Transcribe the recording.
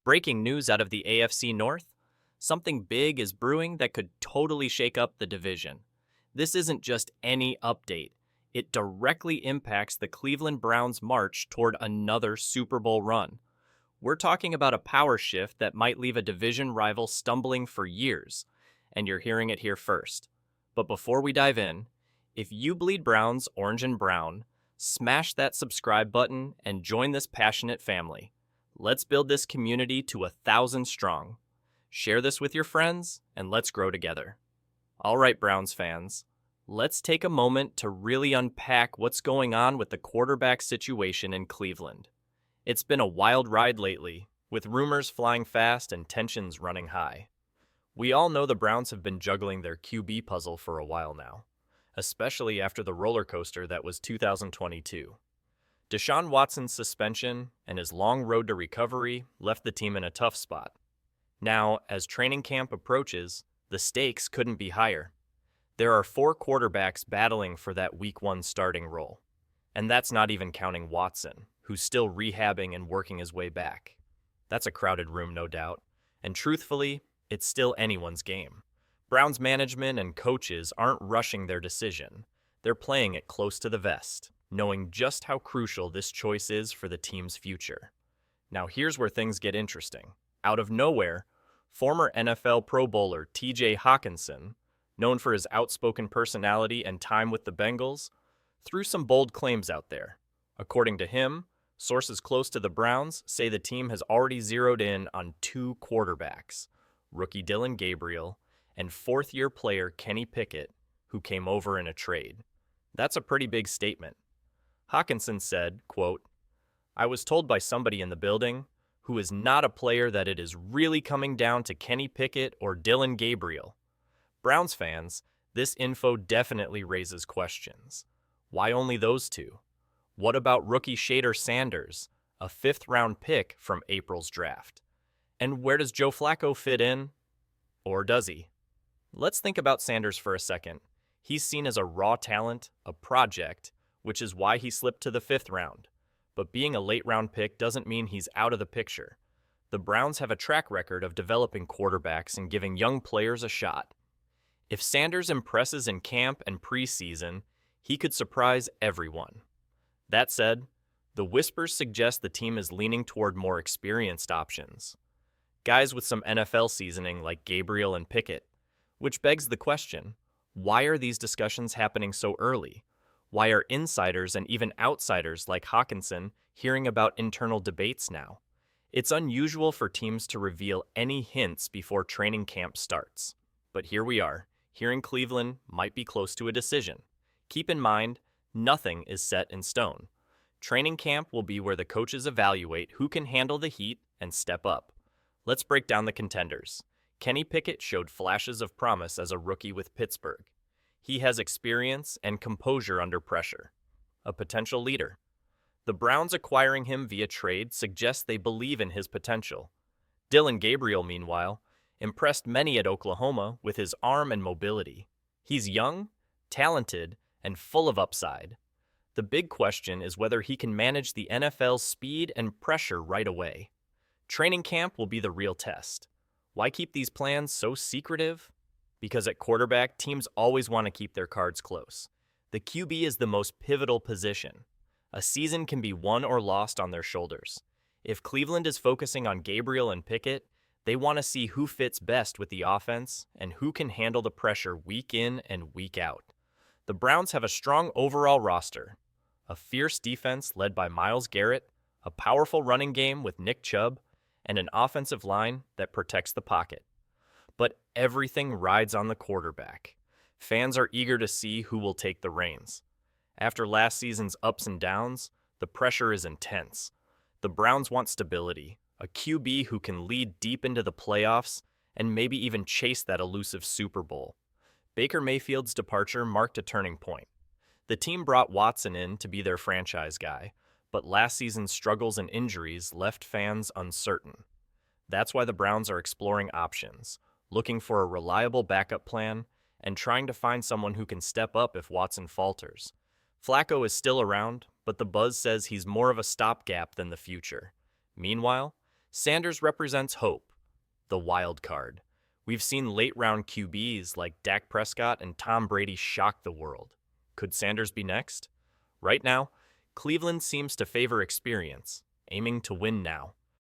Breaking news out of the AFC North. Something big is brewing that could totally shake up the division. This isn't just any update. It directly impacts the Cleveland Browns' march toward another Super Bowl run. We're talking about a power shift that might leave a division rival stumbling for years, and you're hearing it here first. But before we dive in, if you bleed Browns orange and brown, smash that subscribe button and join this passionate family. Let's build this community to 1,000 strong. Share this with your friends, and let's grow together. All right, Browns fans, let's take a moment to really unpack what's going on with the quarterback situation in Cleveland. It's been a wild ride lately, with rumors flying fast and tensions running high. We all know the Browns have been juggling their QB puzzle for a while now, especially after the roller coaster that was 2022. Deshaun Watson's suspension and his long road to recovery left the team in a tough spot. Now, as training camp approaches, the stakes couldn't be higher. There are 4 quarterbacks battling for that Week 1 starting role. And that's not even counting Watson, who's still rehabbing and working his way back. That's a crowded room, no doubt. And truthfully, it's still anyone's game. Browns management and coaches aren't rushing their decision. They're playing it close to the vest, knowing just how crucial this choice is for the team's future. Now here's where things get interesting. Out of nowhere, former NFL Pro Bowler T.J. Hockenson, known for his outspoken personality and time with the Bengals, threw some bold claims out there. According to him, sources close to the Browns say the team has already zeroed in on 2 quarterbacks, rookie Dillon Gabriel and 4th-year player Kenny Pickett, who came over in a trade. That's a pretty big statement. Hockenson said, quote, "I was told by somebody in the building, who is not a player, that it is really coming down to Kenny Pickett or Dillon Gabriel." Browns fans, this info definitely raises questions. Why only those 2? What about rookie Shador Sanders, a 5th-round pick from April's draft? And where does Joe Flacco fit in? Or does he? Let's think about Sanders for a second. He's seen as a raw talent, a project, which is why he slipped to the 5th round. But being a late-round pick doesn't mean he's out of the picture. The Browns have a track record of developing quarterbacks and giving young players a shot. If Sanders impresses in camp and preseason, he could surprise everyone. That said, the whispers suggest the team is leaning toward more experienced options. Guys with some NFL seasoning like Gabriel and Pickett. Which begs the question, why are these discussions happening so early? Why are insiders and even outsiders like Hockenson hearing about internal debates now? It's unusual for teams to reveal any hints before training camp starts. But here we are, hearing Cleveland might be close to a decision. Keep in mind, nothing is set in stone. Training camp will be where the coaches evaluate who can handle the heat and step up. Let's break down the contenders. Kenny Pickett showed flashes of promise as a rookie with Pittsburgh. He has experience and composure under pressure. A potential leader. The Browns acquiring him via trade suggests they believe in his potential. Dillon Gabriel, meanwhile, impressed many at Oklahoma with his arm and mobility. He's young, talented, and full of upside. The big question is whether he can manage the NFL's speed and pressure right away. Training camp will be the real test. Why keep these plans so secretive? Because at quarterback, teams always want to keep their cards close. The QB is the most pivotal position. A season can be won or lost on their shoulders. If Cleveland is focusing on Gabriel and Pickett, they want to see who fits best with the offense and who can handle the pressure week in and week out. The Browns have a strong overall roster, a fierce defense led by Myles Garrett, a powerful running game with Nick Chubb, and an offensive line that protects the pocket. But everything rides on the quarterback. Fans are eager to see who will take the reins. After last season's ups and downs, the pressure is intense. The Browns want stability, a QB who can lead deep into the playoffs and maybe even chase that elusive Super Bowl. Baker Mayfield's departure marked a turning point. The team brought Watson in to be their franchise guy, but last season's struggles and injuries left fans uncertain. That's why the Browns are exploring options, looking for a reliable backup plan, and trying to find someone who can step up if Watson falters. Flacco is still around, but the buzz says he's more of a stopgap than the future. Meanwhile, Sanders represents hope, the wild card. We've seen late-round QBs like Dak Prescott and Tom Brady shock the world. Could Sanders be next? Right now, Cleveland seems to favor experience, aiming to win now.